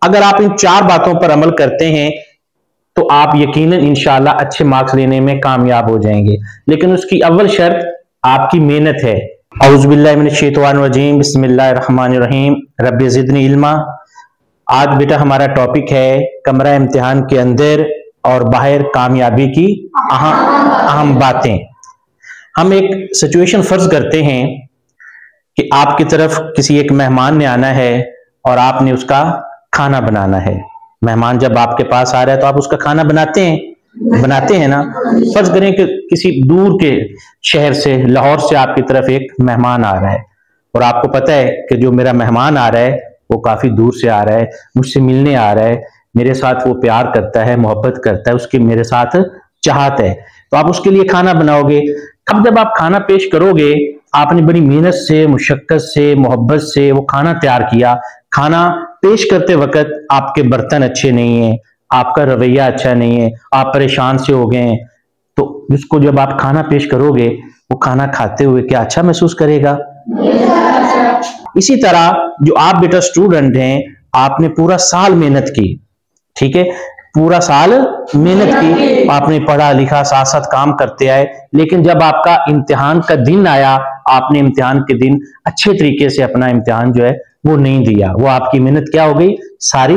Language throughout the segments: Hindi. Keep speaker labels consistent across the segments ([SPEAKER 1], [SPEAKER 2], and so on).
[SPEAKER 1] अगर आप इन 4 बातों पर अमल करते हैं तो आप यकीनन इंशाल्लाह अच्छे मार्क्स लेने में कामयाब हो जाएंगे। लेकिन उसकी अव्वल शर्त आपकी मेहनत है। औज़ु बिल्लाहि मिनश शैतानिर रजीम, बिस्मिल्लाहिर रहमानिर रहीम, रब्बि ज़िदनी इल्मा। आज बेटा हमारा टॉपिक है कमरा इम्तिहान के अंदर और बाहर कामयाबी की अहम बातें। हम एक सिचुएशन फर्ज करते हैं कि आपकी तरफ किसी एक मेहमान ने आना है और आपने उसका खाना बनाना है। मेहमान जब आपके पास आ रहा है तो आप उसका खाना बनाते हैं ना। फर्ज करें कि किसी दूर के शहर से, लाहौर से आपकी तरफ एक मेहमान आ रहा है और आपको पता है कि जो मेरा मेहमान आ रहा है वो काफी दूर से आ रहा है, मुझसे मिलने आ रहा है, मेरे साथ वो प्यार करता है, मोहब्बत करता है, उसकी मेरे साथ चाहत है, तो आप उसके लिए खाना बनाओगे। अब जब आप खाना पेश करोगे, आपने बड़ी मेहनत से, मुशक्कत से, मोहब्बत से वो खाना तैयार किया। खाना पेश करते वक्त आपके बर्तन अच्छे नहीं है, आपका रवैया अच्छा नहीं है, आप परेशान से हो गए हैं, तो उसको जब आप खाना पेश करोगे, वो खाना खाते हुए क्या अच्छा महसूस करेगा? इसी तरह जो आप बेटा स्टूडेंट हैं, आपने पूरा साल मेहनत की, ठीक है, पूरा साल मेहनत की, आपने पढ़ा लिखा, साथ साथ काम करते आए, लेकिन जब आपका इम्तिहान का दिन आया, आपने इम्तिहान के दिन अच्छे तरीके से अपना इम्तिहान जो है वो नहीं दिया। वो आपकी मेहनत क्या हो गई? सारी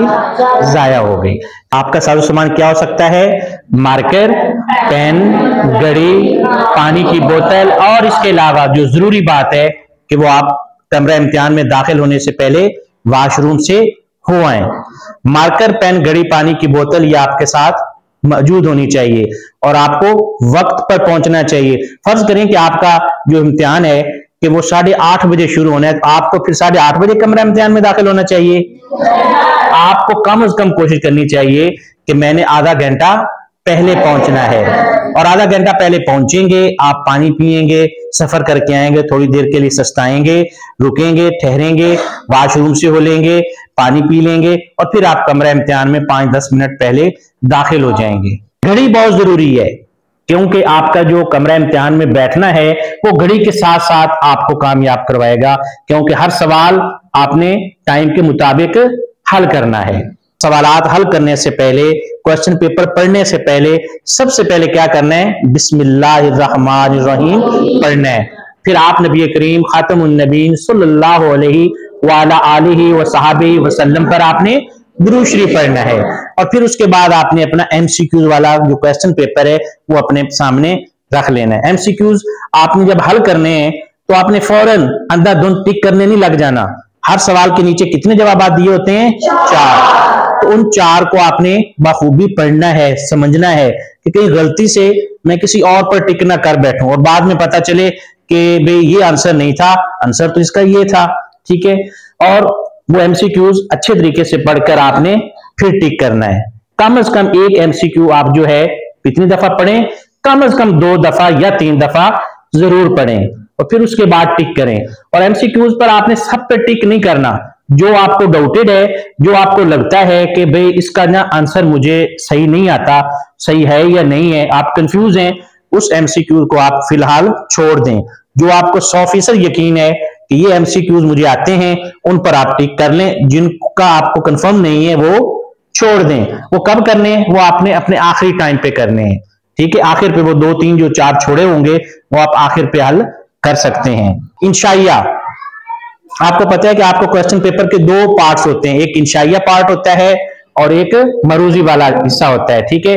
[SPEAKER 1] जाया हो गई। आपका सारा सामान क्या हो सकता है? मार्कर, पेन, घड़ी, पानी की बोतल, और इसके अलावा जो जरूरी बात है कि वो आप कमरा इम्तिहान में दाखिल होने से पहले वॉशरूम से हो आए। मार्कर, पेन, घड़ी, पानी की बोतल ये आपके साथ मौजूद होनी चाहिए और आपको वक्त पर पहुंचना चाहिए। फर्ज करें कि आपका जो इम्तिहान है कि वो 8:30 बजे शुरू होना है, तो आपको फिर 8:30 बजे कमरा इम्तिहान में दाखिल होना चाहिए। आपको कम से कम कोशिश करनी चाहिए कि मैंने आधा घंटा पहले पहुंचना है, और आधा घंटा पहले पहुंचेंगे, आप पानी पिएंगे, सफर करके आएंगे, थोड़ी देर के लिए सस्ताएंगे, रुकेंगे, ठहरेंगे, वॉशरूम से हो लेंगे, पानी पी लेंगे, और फिर आप कमरा इम्तिहान में 5-10 मिनट पहले दाखिल हो जाएंगे। घड़ी बहुत जरूरी है, क्योंकि आपका जो कमरा इम्तिहान में बैठना है वो घड़ी के साथ साथ आपको कामयाब करवाएगा, क्योंकि हर सवाल आपने टाइम के मुताबिक हल करना है। सवालात हल करने से पहले, क्वेश्चन पेपर पढ़ने से पहले, सबसे पहले क्या करना है? बिस्मिल्लाहिर्रहमानिर्रहीम पढ़ना है। फिर आप नबी करीम खातमुन नबीन सल्लल्लाहु अलैहि वसल्लम पर आपने दुरूद शरीफ पढ़ना है, और फिर उसके बाद आपने अपना एमसीक्यूज वाला जो क्वेश्चन पेपर है वो अपने सामने रख लेना है। एमसीक्यूज आपने जब हल करने हैं तो आपने फौरन अंधाधुंध टिक करने नहीं लग जाना। हर सवाल के नीचे कितने जवाब दिए होते हैं? 4। तो उन 4 को आपने बखूबी पढ़ना है, समझना है कि कहीं गलती से मैं किसी और पर टिक ना कर बैठूं और बाद में पता चले कि भाई ये आंसर नहीं था, आंसर तो इसका ये था, ठीक है। और वो एमसीक्यूज अच्छे तरीके से पढ़कर आपने फिर टिक करना है। कम से कम एक एमसीक्यू आप जो है कितनी दफा पढ़ें? कम से कम 2 दफा या 3 दफा जरूर पढ़ें, और फिर उसके बाद टिक करें। और एमसीक्यूज पर आपने सब पे टिक नहीं करना। जो आपको डाउटेड है, जो आपको लगता है कि भाई इसका ना आंसर मुझे सही नहीं आता, सही है या नहीं है, आप कंफ्यूज हैं, उस एमसीक्यू को आप फिलहाल छोड़ दें। जो आपको 100% यकीन है कि ये एमसीक्यूज मुझे आते हैं, उन पर आप टिक कर लें। जिनका आपको कंफर्म नहीं है वो छोड़ दें। वो कब करने हैं? वो आपने अपने आखिरी टाइम पे करने हैं, ठीक है। आखिर पे वो 2-3 जो 4 छोड़े होंगे वो आप आखिर पे हल कर सकते हैं। इंशाइया, आपको पता है कि आपको क्वेश्चन पेपर के 2 पार्ट्स होते हैं, एक इंशाइया पार्ट होता है और एक मरूजी वाला हिस्सा होता है, ठीक है।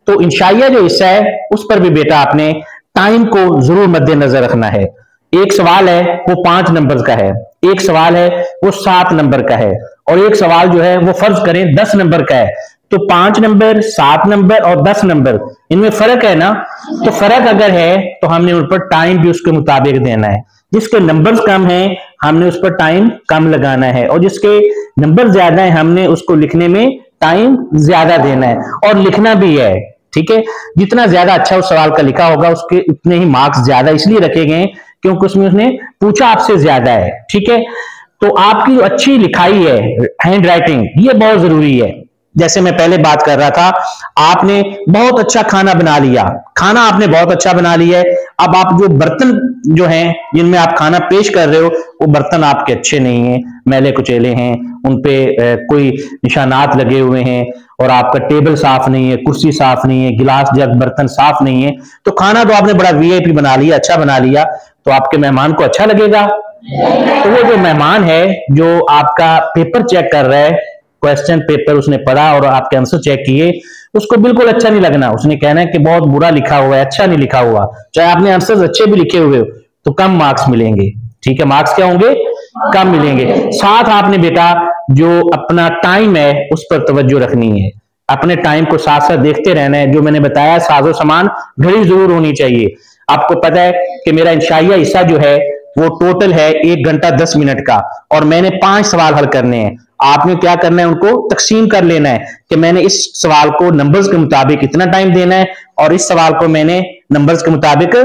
[SPEAKER 1] तो इंशाइया जो हिस्सा है उस पर भी बेटा आपने टाइम को जरूर मद्देनजर रखना है। एक सवाल है वो 5 नंबर का है, एक सवाल है वो 7 नंबर का है, और एक सवाल जो है वो फर्ज करें 10 नंबर का है। तो 5 नंबर, 7 नंबर और 10 नंबर, इनमें फर्क है ना। तो फर्क अगर है तो हमने उन पर टाइम भी उसके मुताबिक देना है। जिसके नंबर्स कम हैं हमने उस पर टाइम कम लगाना है, और जिसके नंबर ज्यादा है हमने उसको लिखने में टाइम ज्यादा देना है, और लिखना भी है, ठीक है। जितना ज्यादा अच्छा उस सवाल का लिखा होगा उसके उतने ही मार्क्स ज्यादा इसलिए रखे गए क्योंकि उसमें उसने पूछा आपसे ज्यादा है, ठीक है। तो आपकी जो अच्छी लिखाई है, हैंड राइटिंग, ये बहुत जरूरी है। जैसे मैं पहले बात कर रहा था, आपने बहुत अच्छा खाना बना लिया, खाना आपने बहुत अच्छा बना लिया है, अब आप जो बर्तन जो हैं जिनमें आप खाना पेश कर रहे हो वो बर्तन आपके अच्छे नहीं हैं, मैले कुचेले हैं, उनपे कोई निशानात लगे हुए हैं, और आपका टेबल साफ नहीं है, कुर्सी साफ नहीं है, गिलास जग बर्तन साफ नहीं है, तो खाना तो आपने बड़ा वीआईपी बना लिया, अच्छा बना लिया, तो आपके मेहमान को अच्छा लगेगा? तो वो जो मेहमान है जो आपका पेपर चेक कर रहा है, क्वेश्चन पेपर उसने पढ़ा और आपके आंसर चेक किए, उसको बिल्कुल अच्छा नहीं लगना, उसने कहना है कि बहुत बुरा लिखा हुआ है, अच्छा नहीं लिखा हुआ। चाहे आपने आंसर अच्छे भी लिखे हुए हो तो कम मार्क्स मिलेंगे, ठीक है, मार्क्स क्या होंगे? कम मिलेंगे। साथ आपने बेटा जो अपना टाइम है उस पर तवज्जो रखनी है, अपने टाइम को साथ साथ देखते रहना है। जो मैंने बताया साजो सामान घड़ी जरूर होनी चाहिए। आपको पता है कि मेरा इंशाइया हिस्सा जो है वो टोटल है 1 घंटा 10 मिनट का, और मैंने 5 सवाल हल करने हैं। आपने क्या करना है, उनको तकसीम कर लेना है कि मैंने इस सवाल को नंबर्स के मुताबिक इतना टाइम देना है और इस सवाल को मैंने नंबर्स के मुताबिक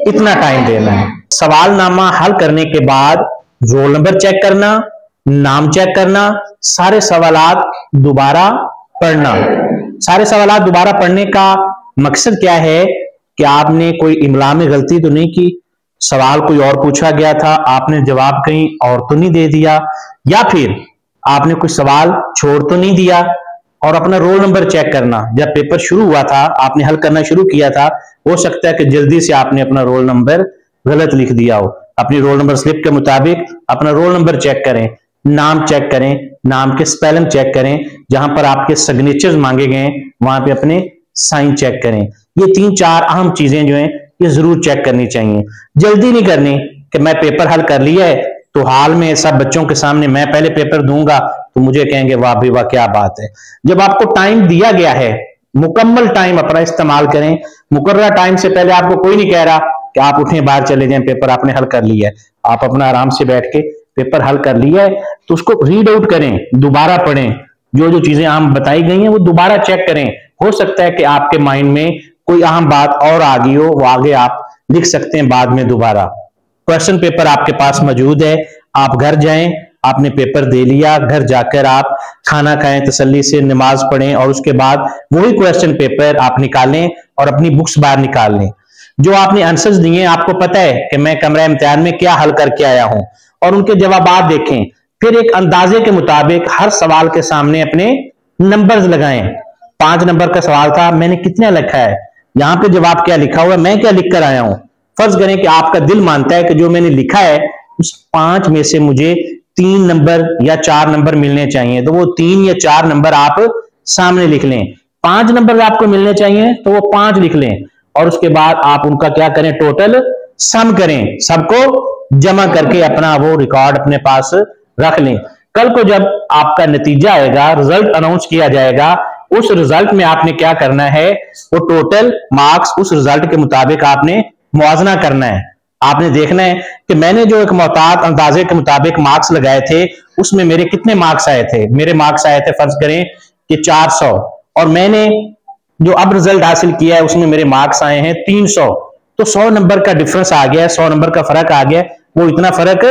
[SPEAKER 1] इतना टाइम देना है। सवालनामा हल करने के बाद रोल नंबर चेक करना, नाम चेक करना, सारे सवालात दोबारा पढ़ना। सारे सवालात दोबारा पढ़ने का मकसद क्या है कि आपने कोई इमला में गलती तो नहीं की, सवाल कोई और पूछा गया था, आपने जवाब कहीं और तो नहीं दे दिया, या फिर आपने कोई सवाल छोड़ तो नहीं दिया। और अपना रोल नंबर चेक करना, जब पेपर शुरू हुआ था आपने हल करना शुरू किया था, हो सकता है कि जल्दी से आपने अपना रोल नंबर गलत लिख दिया हो। अपनी रोल नंबर स्लिप के मुताबिक अपना रोल नंबर चेक करें, नाम चेक करें, नाम के स्पेलिंग चेक करें, जहां पर आपके सिग्नेचर्स मांगे गए वहां पे अपने साइन चेक करें। ये 3-4 अहम चीजें जो हैं ये जरूर चेक करनी चाहिए। जल्दी नहीं करनी कि मैं पेपर हल कर लिया है तो हाल में सब बच्चों के सामने मैं पहले पेपर दूंगा तो मुझे कहेंगे वाह भी वाह क्या बात है। जब आपको टाइम दिया गया है, मुकम्मल टाइम अपना इस्तेमाल करें। मुकर्रर टाइम से पहले आपको कोई नहीं कह रहा कि आप उठें बाहर चले जाएं, पेपर आपने हल कर लिया है। आप अपना आराम से बैठ के पेपर हल कर लिया है तो उसको रीड आउट करें, दोबारा पढ़ें, जो जो चीजें आम बताई गई हैं वो दोबारा चेक करें। हो सकता है कि आपके माइंड में कोई अहम बात और आ गई हो, वो आगे आप लिख सकते हैं बाद में दोबारा। क्वेश्चन पेपर आपके पास मौजूद है, आप घर जाएं, आपने पेपर दे लिया, घर जाकर आप खाना खाएं, तसल्ली से नमाज पढ़ें और उसके बाद वही क्वेश्चन पेपर आप निकालें और अपनी बुक्स बाहर निकाल लें। जो आपने आंसर्स दिए आपको पता है कि मैं कमरा इम्तिहान में क्या हल करके आया हूं, और उनके जवाबात देखें। फिर एक अंदाजे के मुताबिक हर सवाल के सामने अपने नंबर्स लगाएं। 5 नंबर का सवाल था, मैंने कितना लिखा है, यहाँ पे जवाब क्या लिखा हुआ है, मैं क्या लिख कर आया हूं। फर्ज करें कि आपका दिल मानता है कि जो मैंने लिखा है उस 5 में से मुझे 3 नंबर या 4 नंबर मिलने चाहिए, तो वो 3 या 4 नंबर आप सामने लिख लें। 5 नंबर आपको मिलने चाहिए तो वो 5 लिख लें, और उसके बाद आप उनका क्या करें, टोटल सम करें, सबको जमा करके अपना वो रिकॉर्ड अपने पास रख लें। कल को जब आपका नतीजा आएगा, रिजल्ट अनाउंस किया जाएगा, उस रिजल्ट में आपने क्या करना है, वो टोटल मार्क्स उस रिजल्ट के मुताबिक आपने मुआवजा करना है। आपने देखना है कि मैंने जो एक मोहतात अंदाजे के मुताबिक मार्क्स लगाए थे उसमें मेरे कितने मार्क्स आए थे। मेरे मार्क्स आए थे फर्ज करें कि 400, और मैंने जो अब रिजल्ट हासिल किया है उसमें मेरे मार्क्स आए हैं 300, तो 100 नंबर का डिफरेंस आ गया, 100 नंबर का फर्क आ गया। वो इतना फर्क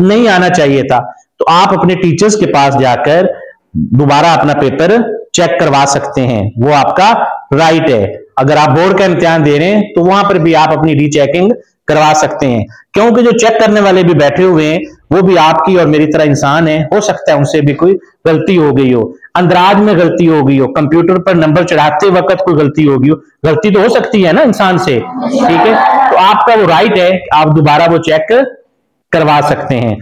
[SPEAKER 1] नहीं आना चाहिए था। तो आप अपने टीचर्स के पास जाकर दोबारा अपना पेपर चेक करवा सकते हैं, वो आपका राइट है। अगर आप बोर्ड का इम्तिहान दे रहे हैं तो वहां पर भी आप अपनी रीचेकिंग करवा सकते हैं, क्योंकि जो चेक करने वाले भी बैठे हुए हैं वो भी आपकी और मेरी तरह इंसान है। हो सकता है उनसे भी कोई गलती हो गई हो, अंदराज में गलती हो गई हो, कंप्यूटर पर नंबर चढ़ाते वक्त कोई गलती हो गई हो, गलती तो हो सकती है ना इंसान से, ठीक है। तो आपका वो राइट है, आप दोबारा वो चेक करवा सकते हैं।